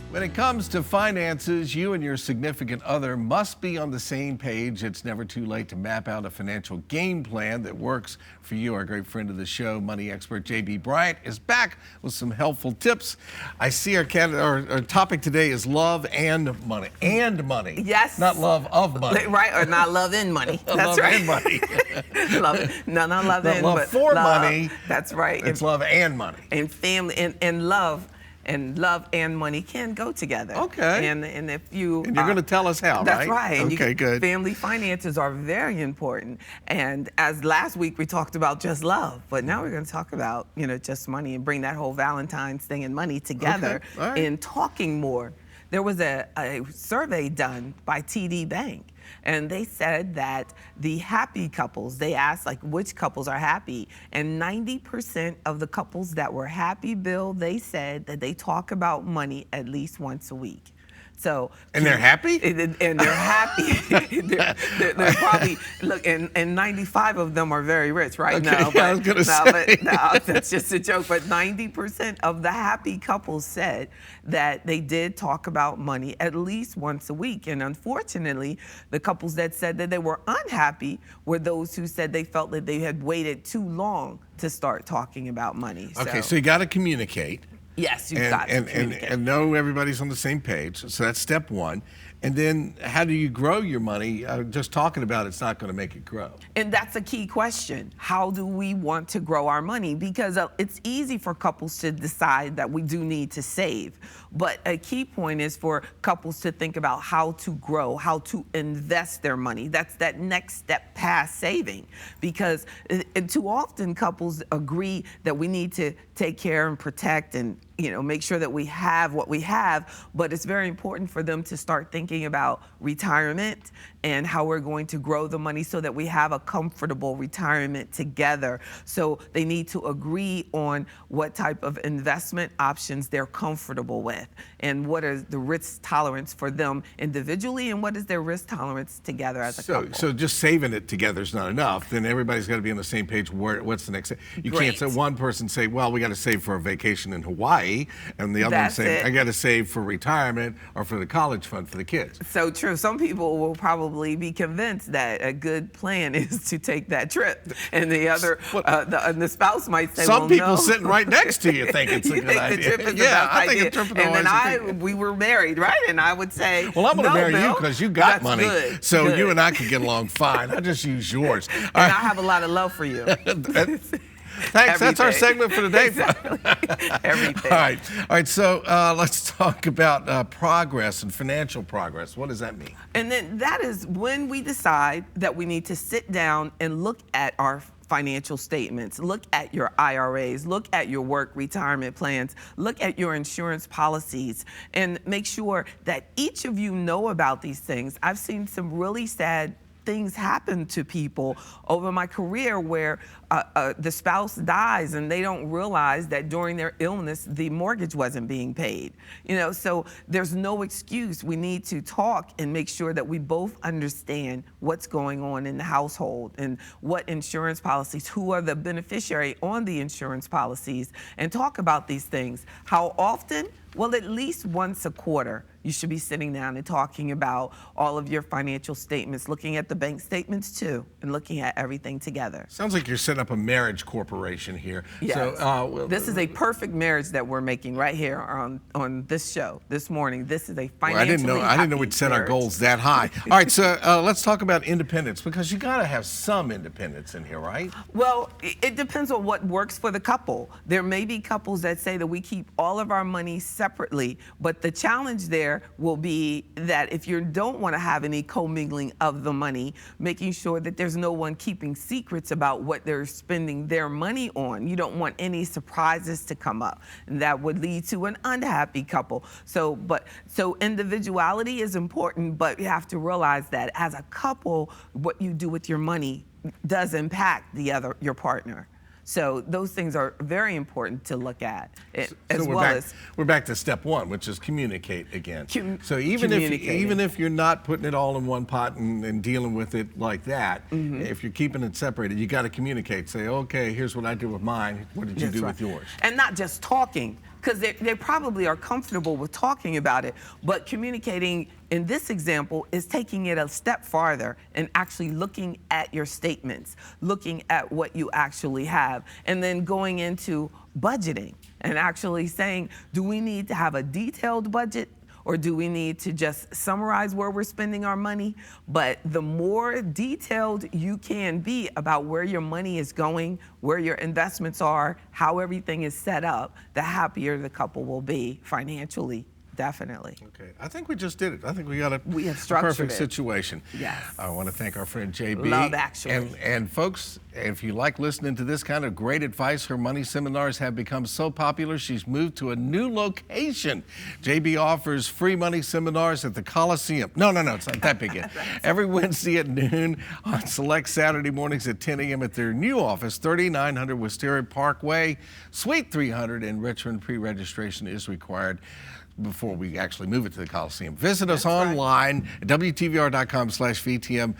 When it comes to finances, you and your significant other must be on the same page. It's never too late to map out a financial game plan that works for you. Our great friend of the show, money expert J.B. Bryant, is back with some helpful tips. I see our topic today is love and money. And money. Yes. Not love of money. Right, or not love in money. That's love right. and money. Not love Not in, love but for love. money. That's right. It's love and money. And family and love. And love and money can go together. Okay. And if you And you're going to tell us how, that's right? And Okay, good. Family finances are very important. And as last week we talked about just love, but now we're going to talk about just money and bring that whole Valentine's thing and money together in talking more. There was a survey done by TD Bank, and they said that the happy couples, they asked like which couples are happy, and 90% of the couples that were happy, Bill, they said that they talk about money at least once a week. So and they're happy? And they're happy. they're probably, look, and 95 of them are very rich right now. Yeah, I was going to say. But that's just a joke. But 90% of the happy couples said that they did talk about money at least once a week. And unfortunately, the couples that said that they were unhappy were those who said they felt that they had waited too long to start talking about money. Okay, so you got to communicate. Yes, you've got to communicate. And know everybody's on the same page. So that's step one. And then how do you grow your money? Just talking about it's not going to make it grow. And that's a key question. How do we want to grow our money? Because it's easy for couples to decide that we do need to save. But a key point is for couples to think about how to grow, how to invest their money. That's that next step past saving. Because too often couples agree that we need to take care and protect and make sure that we have what we have, but it's very important for them to start thinking about retirement and how we're going to grow the money so that we have a comfortable retirement together. So they need to agree on what type of investment options they're comfortable with and what is the risk tolerance for them individually and what is their risk tolerance together as a couple. So just saving it together is not enough. Then everybody's got to be on the same page. What's the next? You can't say one person say, well, we got to save for a vacation in Hawaii, and the other one say, I got to save for retirement or for the college fund for the kids. So true. Some people will probably be convinced that a good plan is to take that trip, and the other, the spouse might say, some people no. sitting right next to you think it's a good idea. I think a trip is we were married, right? And I would say, well, I'm going to marry Bill, you because you got money, good, so good. You and I can get along fine. I just use yours. And I have a lot of love for you. Thanks. That's our segment for today. Exactly. Everything. All right. So let's talk about progress and financial progress. What does that mean? And then that is when we decide that we need to sit down and look at our financial statements, look at your IRAs, look at your work retirement plans, look at your insurance policies, and make sure that each of you know about these things. I've seen some really sad things happen to people over my career where the spouse dies and they don't realize that during their illness the mortgage wasn't being paid. So there's no excuse. We need to talk and make sure that we both understand what's going on in the household and what insurance policies, who are the beneficiary on the insurance policies, and talk about these things. How often? Well, at least once a quarter, you should be sitting down and talking about all of your financial statements, looking at the bank statements too, and looking at everything together. Sounds like you're setting up a marriage corporation here. Yes. So, this is a perfect marriage that we're making right here on this show this morning. This is a financially I didn't know we'd set our goals that high. All right, so let's talk about independence, because you got to have some independence in here, right? Well, it depends on what works for the couple. There may be couples that say that we keep all of our money separately, but the challenge there will be that if you don't want to have any commingling of the money, making sure that there's no one keeping secrets about what they're spending their money on. You don't want any surprises to come up, and that would lead to an unhappy couple. So individuality is important, but you have to realize that as a couple, what you do with your money does impact your partner. So those things are very important to look at. We're back to step one, which is communicate again. So even if you're not putting it all in one pot and dealing with it like that, if you're keeping it separated, you got to communicate. Say, okay, here's what I do with mine. What did you do with yours? And not just talking, because they probably are comfortable with talking about it, but communicating in this example is taking it a step farther and actually looking at your statements, looking at what you actually have, and then going into budgeting and actually saying, do we need to have a detailed budget? Or do we need to just summarize where we're spending our money? But the more detailed you can be about where your money is going, where your investments are, how everything is set up, the happier the couple will be financially. Definitely. Okay, I think we just did it. I think we got We have a structured perfect it. situation. Yes. I want to thank our friend JB. Love, actually. And folks, if you like listening to this kind of great advice, her money seminars have become so popular, she's moved to a new location. JB offers free money seminars at the Coliseum. No, it's not that big yet. Every Wednesday at noon, on select Saturday mornings at 10 a.m. at their new office, 3900 Wisteria Parkway, Suite 300 in Richmond. Pre-registration is required before we actually move it to the Coliseum. Visit us online at WTVR.com/VTM.